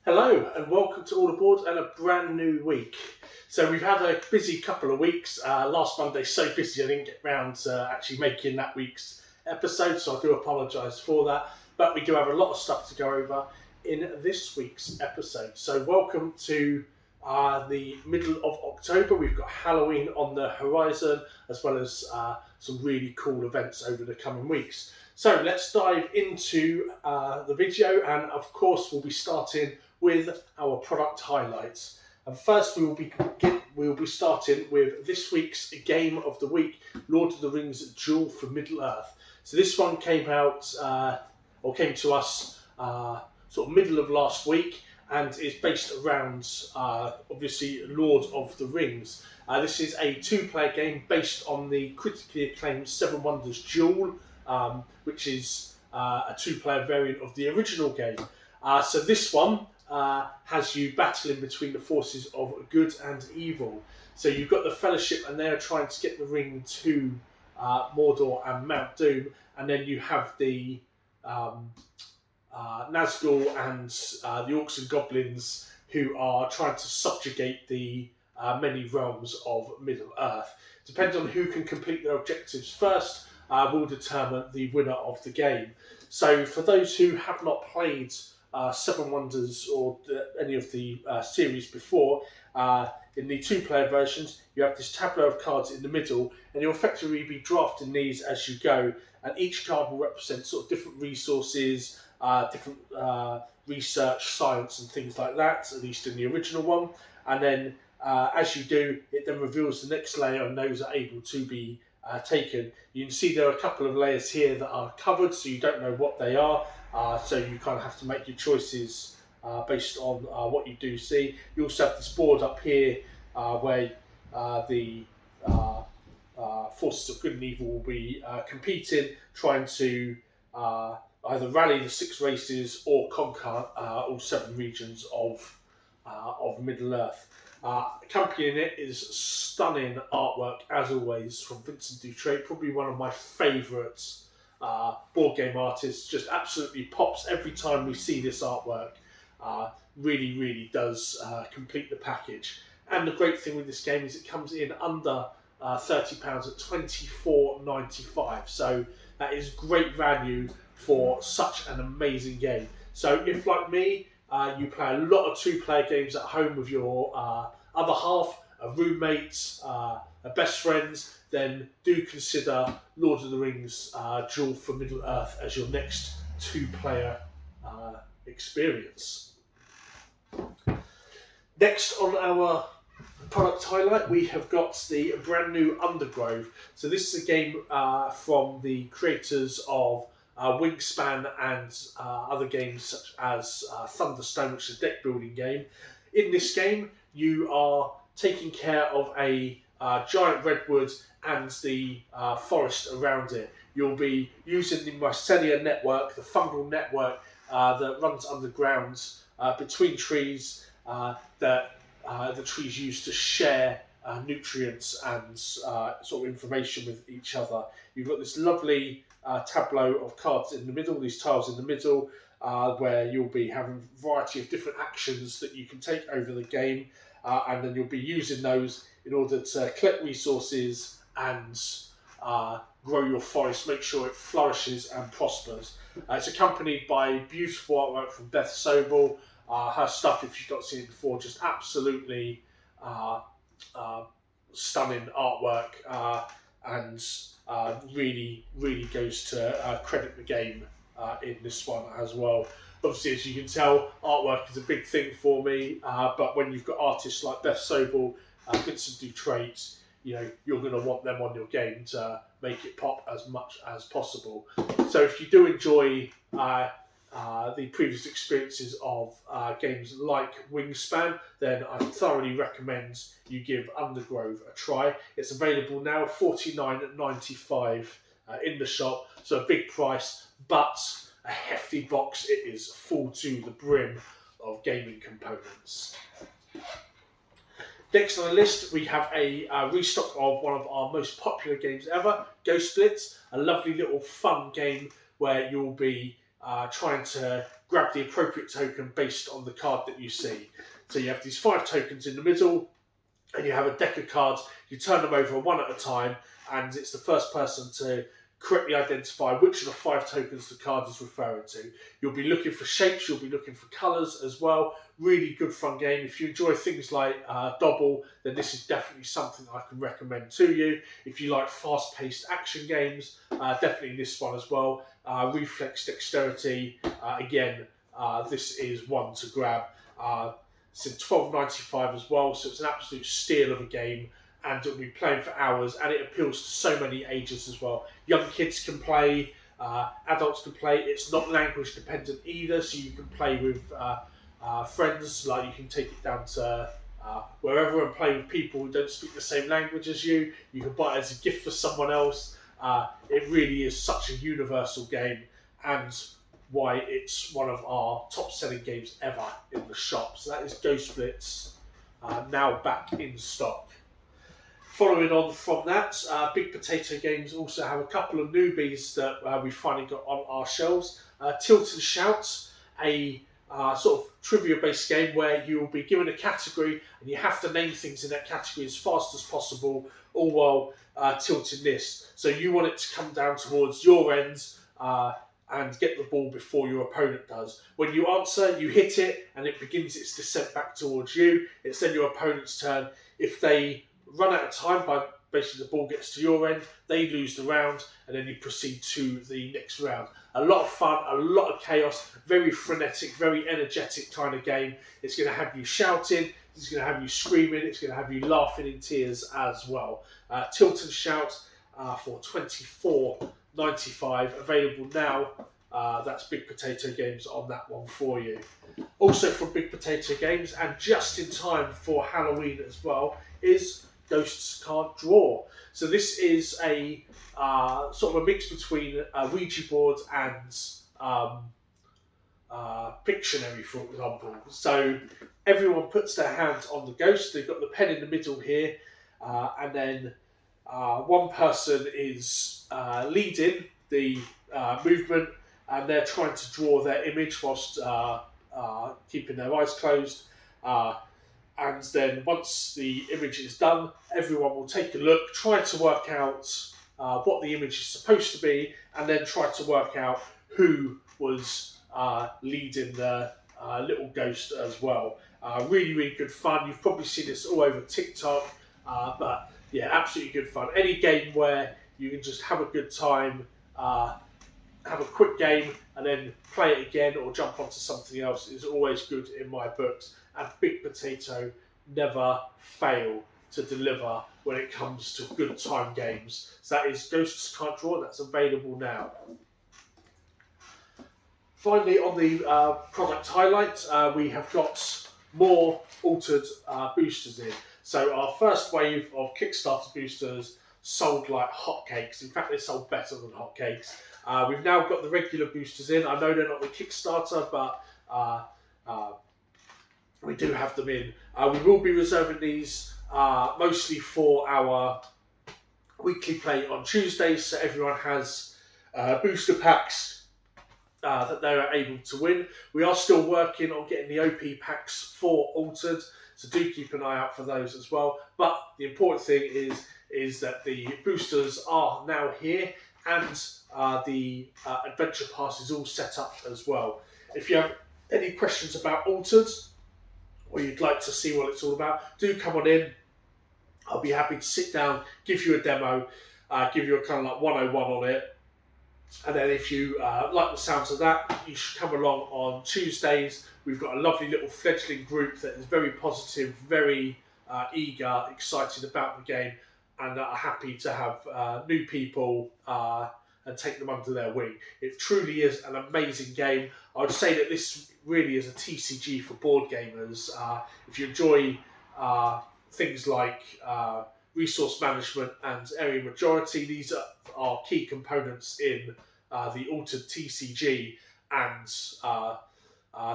Hello and welcome to All Aboard and a brand new week. So we've had a busy couple of weeks. Last Monday so busy I didn't get round to actually making that week's episode, so I do apologise for that. But we do have a lot of stuff to go over in this week's episode. So welcome to the middle of October. We've got Halloween on the horizon, as well as some really cool events over the coming weeks. So let's dive into the video, and of course we'll be starting with our product highlights. And first we will be starting with this week's game of the week, Lord of the Rings Duel for Middle-earth. So this one came out, or came to us sort of middle of last week, and is based around obviously Lord of the Rings. This is a two-player game based on the critically acclaimed Seven Wonders Duel, which is a two-player variant of the original game. So this one has you battling between the forces of good and evil. So you've got the Fellowship, and they are trying to get the ring to Mordor and Mount Doom, and then you have the Nazgul and the Orcs and Goblins, who are trying to subjugate the many realms of Middle-earth. Depending on who can complete their objectives first, will determine the winner of the game. So for those who have not played Seven Wonders or any of the series before, in the two-player versions, you have this tableau of cards in the middle, and you'll effectively be drafting these as you go, and each card will represent sort of different resources, different research, science and things like that, at least in the original one. And then as you do, it then reveals the next layer, and those are able to be taken. You can see there are a couple of layers here that are covered, so you don't know what they are, so you kind of have to make your choices based on what you do see. You also have this board up here where the forces of good and evil will be competing, trying to either rally the 6 races or conquer all 7 regions of Middle-earth. Accompanying it is stunning artwork, as always, from Vincent Dutrait, probably one of my favourite board game artists. Just absolutely pops every time we see this artwork. Really, really does complete the package. And the great thing with this game is it comes in under £30 at $24.95. So that is great value for such an amazing game. So if, like me, you play a lot of two-player games at home with your other half, a roommate, a best friends, then do consider Lord of the Rings Duel for Middle-earth as your next two-player experience. Next on our product highlight, we have got the brand new Undergrove. So this is a game from the creators of Wingspan and other games such as Thunderstone, which is a deck building game. In this game, you are taking care of a giant redwood and the forest around it. You'll be using the mycelia network, the fungal network that runs underground between trees that the trees use to share nutrients and sort of information with each other. You've got this lovely tableau of cards in the middle, these tiles in the middle, where you'll be having a variety of different actions that you can take over the game, and then you'll be using those in order to collect resources and grow your forest, make sure it flourishes and prospers. It's accompanied by beautiful artwork from Beth Sobel. Her stuff, if you've not seen it before, just absolutely stunning artwork, and really, really goes to credit the game in this one as well. Obviously, as you can tell, artwork is a big thing for me, but when you've got artists like Beth Sobel, Vincent Dutrait, you know, you're going to want them on your game to make it pop as much as possible. So if you do enjoy the previous experiences of games like Wingspan, then I thoroughly recommend you give Undergrove a try. It's available now, $49.95 in the shop, so a big price, but a hefty box. It is full to the brim of gaming components. Next on the list, we have a restock of one of our most popular games ever, Ghost Blitz, a lovely little fun game where you'll be trying to grab the appropriate token based on the card that you see. So you have these 5 tokens in the middle, and you have a deck of cards. You turn them over one at a time, and it's the first person to correctly identify which of the 5 tokens the card is referring to. You'll be looking for shapes, you'll be looking for colours as well. Really good fun game. If you enjoy things like Dobble, then this is definitely something I can recommend to you. If you like fast-paced action games, definitely this one as well. Reflex dexterity, again, this is one to grab. It's in $12.95 as well, so it's an absolute steal of a game, and it'll be playing for hours, and it appeals to so many ages as well. Young kids can play, adults can play. It's not language dependent either, so you can play with friends. Like, you can take it down to wherever and play with people who don't speak the same language as you. You can buy it as a gift for someone else. It really is such a universal game, and why it's one of our top selling games ever in the shop. So that is Ghost Blitz, now back in stock. Following on from that, Big Potato Games also have a couple of newbies that we finally got on our shelves. Tilt and Shout, a sort of trivia-based game where you will be given a category and you have to name things in that category as fast as possible, all while tilting this. So you want it to come down towards your ends and get the ball before your opponent does. When you answer, you hit it and it begins its descent back towards you. It's then your opponent's turn. If they run out of time by basically the ball gets to your end, they lose the round, and then you proceed to the next round. A lot of fun, a lot of chaos, very frenetic, very energetic kind of game. It's going to have you shouting, it's going to have you screaming, it's going to have you laughing in tears as well. Tilt and Shout for $24.95, available now. That's Big Potato Games on that one for you. Also from Big Potato Games, and just in time for Halloween as well, is Ghosts Can't Draw. So this is a sort of a mix between Ouija boards and Pictionary, for example. So everyone puts their hands on the ghost. They've got the pen in the middle here, and then one person is leading the movement, and they're trying to draw their image whilst keeping their eyes closed. And then once the image is done, everyone will take a look, try to work out what the image is supposed to be, and then try to work out who was leading the little ghost as well. Really, really good fun. You've probably seen this all over TikTok, but yeah, absolutely good fun. Any game where you can just have a good time, have a quick game, and then play it again or jump onto something else is always good in my books. And Big Potato never fail to deliver when it comes to good time games. So that is Ghosts Can't Draw. That's available now. Finally, on the product highlights, we have got more altered boosters in. So our first wave of Kickstarter boosters sold like hotcakes. In fact, they sold better than hotcakes. We've now got the regular boosters in. I know they're not the Kickstarter, but we do have them in. We will be reserving these mostly for our weekly play on Tuesdays, so everyone has booster packs that they are able to win. We are still working on getting the OP packs for Altered, so do keep an eye out for those as well. But the important thing is that the boosters are now here, and the Adventure Pass is all set up as well. If you have any questions about Altered, or you'd like to see what it's all about, do come on in. I'll be happy to sit down, give you a demo, give you a kind of like 101 on it. And then if you like the sounds of that, you should come along on Tuesdays. We've got a lovely little fledgling group that is very positive, very eager, excited about the game, and are happy to have new people and take them under their wing. It truly is an amazing game. I would say that this really is a TCG for board gamers. If you enjoy things like resource management and area majority, these are key components in the Altered TCG, and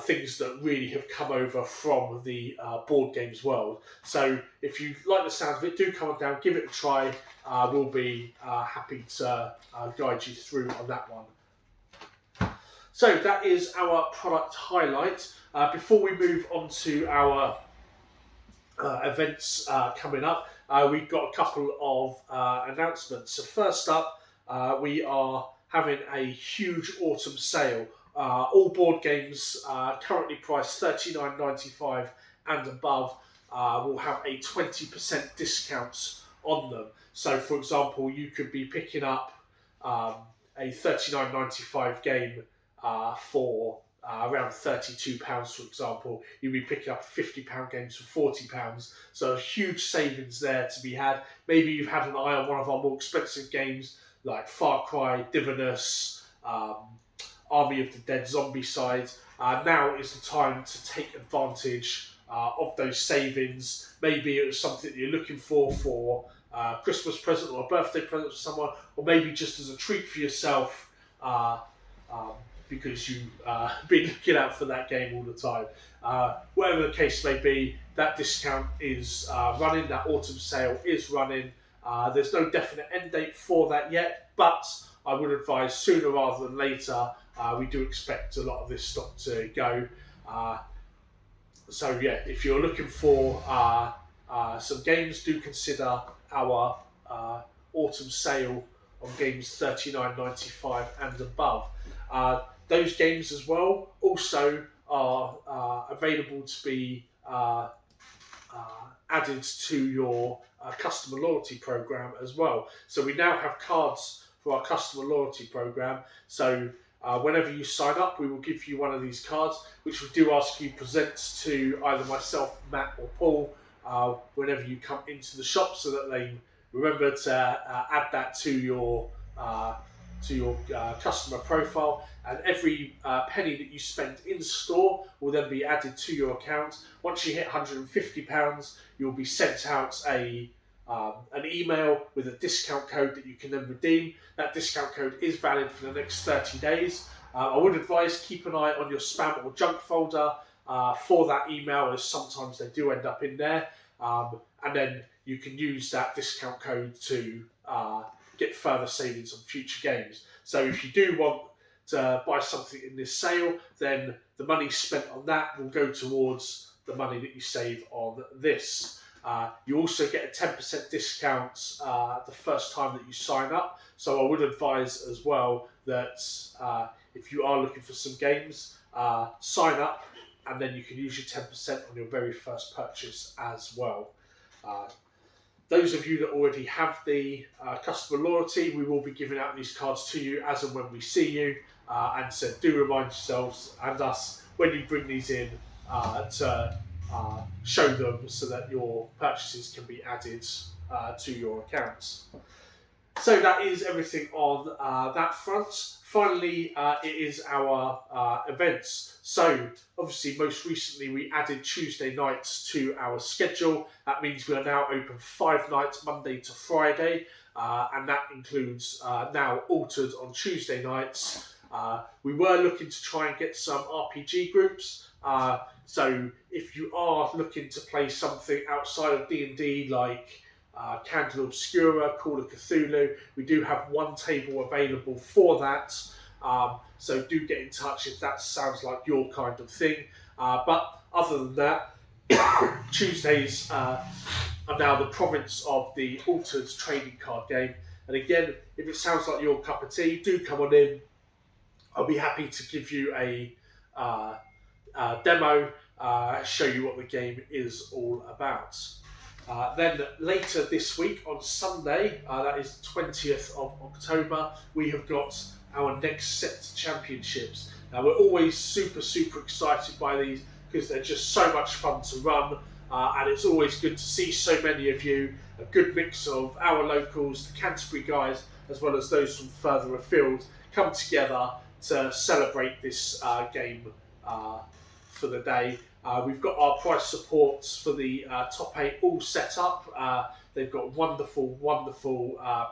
things that really have come over from the board games world. So if you like the sound of it, do come on down, give it a try. We'll be happy to guide you through on that one. So that is our product highlight. Before we move on to our events coming up, we've got a couple of announcements. So first up, we are having a huge autumn sale. All board games currently priced $39.95 and above will have a 20% discount on them. So, for example, you could be picking up a $39.95 game for around £32, for example. You'll be picking up £50 games for £40. So a huge savings there to be had. Maybe you've had an eye on one of our more expensive games like Far Cry, Divinus, Army of the Dead Zombicide. Now is the time to take advantage of those savings. Maybe it was something that you're looking for Christmas present or a birthday present for someone, or maybe just as a treat for yourself because you've been looking out for that game all the time. Whatever the case may be, that discount is running, that autumn sale is running. There's no definite end date for that yet, but I would advise sooner rather than later. We do expect a lot of this stock to go. So yeah, if you're looking for some games, do consider our autumn sale on games $39.95 and above. Those games as well also are available to be added to your customer loyalty program as well. So we now have cards for our customer loyalty program. So whenever you sign up, we will give you one of these cards, which we do ask you present to either myself, Matt, or Paul whenever you come into the shop, so that they remember to add that to your customer profile. And every penny that you spend in store will then be added to your account. Once you hit £150, you'll be sent out an email with a discount code that you can then redeem. That discount code is valid for the next 30 days. I would advise keep an eye on your spam or junk folder for that email, as sometimes they do end up in there. And then you can use that discount code to get further savings on future games. So if you do want to buy something in this sale, then the money spent on that will go towards the money that you save on this. You also get a 10% discount the first time that you sign up. So I would advise as well that if you are looking for some games, sign up, and then you can use your 10% on your very first purchase as well. Those of you that already have the customer loyalty, we will be giving out these cards to you as and when we see you. And so do remind yourselves and us when you bring these in to show them so that your purchases can be added to your accounts. So that is everything on that front. Finally, it is our events. So obviously most recently we added Tuesday nights to our schedule. That means we are now open 5 nights, Monday to Friday, and that includes now Altered on Tuesday nights. We were looking to try and get some RPG groups. So if you are looking to play something outside of D&D like Candle Obscura, Call of Cthulhu, we do have one table available for that. So do get in touch if that sounds like your kind of thing. But other than that, Tuesdays are now the province of the Altered trading card game. And again, if it sounds like your cup of tea, do come on in. I'll be happy to give you a demo, show you what the game is all about. Then later this week on Sunday, that is the 20th of October, we have got our next set championships. Now we're always super excited by these because they're just so much fun to run, and it's always good to see so many of you, a good mix of our locals, the Canterbury guys, as well as those from further afield, come together to celebrate this game for the day. We've got our price supports for the top 8 all set up. They've got wonderful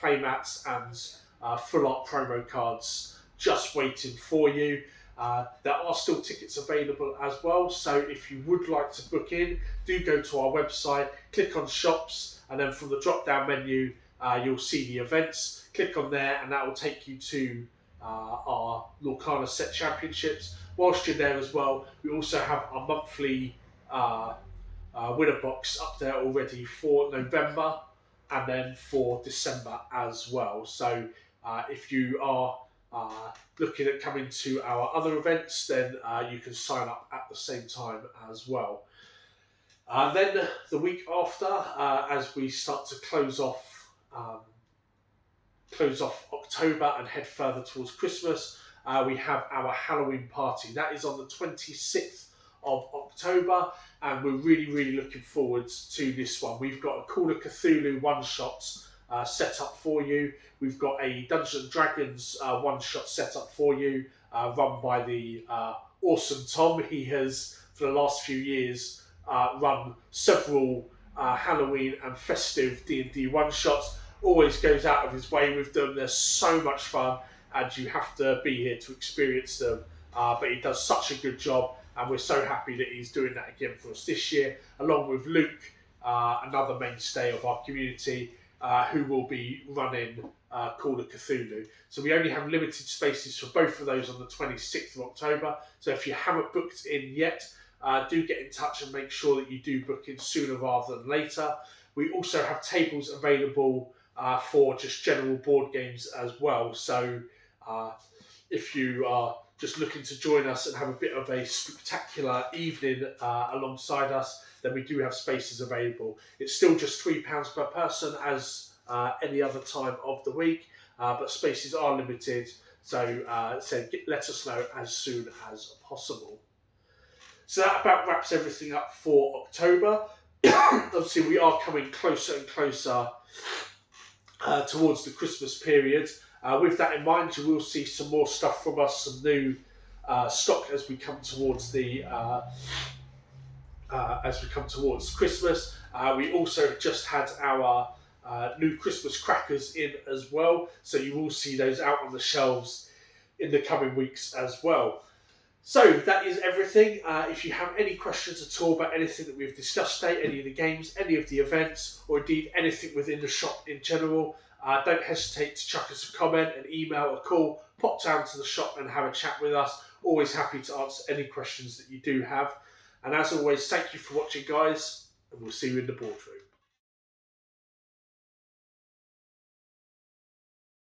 playmats and full art promo cards just waiting for you. There are still tickets available as well, so if you would like to book in, do go to our website, click on shops, and then from the drop down menu you'll see the events. Click on there and that will take you to our Lorcana Set Championships. Whilst you're there as well, we also have our monthly winner box up there already for November and then for December as well. So if you are looking at coming to our other events, then you can sign up at the same time as well. Then the week after, as we start to close off October and head further towards Christmas, we have our Halloween party. That is on the 26th of October, and we're really looking forward to this one. We've got a Call of Cthulhu one-shots set up for you. We've got a Dungeons and Dragons one-shot set up for you, run by the awesome Tom. He has, for the last few years, run several Halloween and festive D&D one-shots. Always goes out of his way with them. They're so much fun, and you have to be here to experience them. But he does such a good job, and we're so happy that he's doing that again for us this year, along with Luke, another mainstay of our community, who will be running Call of Cthulhu. So we only have limited spaces for both of those on the 26th of October. So if you haven't booked in yet, do get in touch and make sure that you do book in sooner rather than later. We also have tables available for just general board games as well. So if you are just looking to join us and have a bit of a spectacular evening alongside us, then we do have spaces available. It's still just £3 per person as any other time of the week, but spaces are limited. So let us know as soon as possible. So that about wraps everything up for October. Obviously, we are coming closer and closer towards the Christmas period. With that in mind, you will see some more stuff from us, some new stock as we come towards Christmas. We also just had our new Christmas crackers in as well, so you will see those out on the shelves in the coming weeks as well. So that is everything. If you have any questions at all about anything that we've discussed today, any of the games, any of the events, or indeed anything within the shop in general, don't hesitate to chuck us a comment, an email, a call, pop down to the shop and have a chat with us. Always happy to answer any questions that you do have. And as always, thank you for watching, guys, and we'll see you in the boardroom.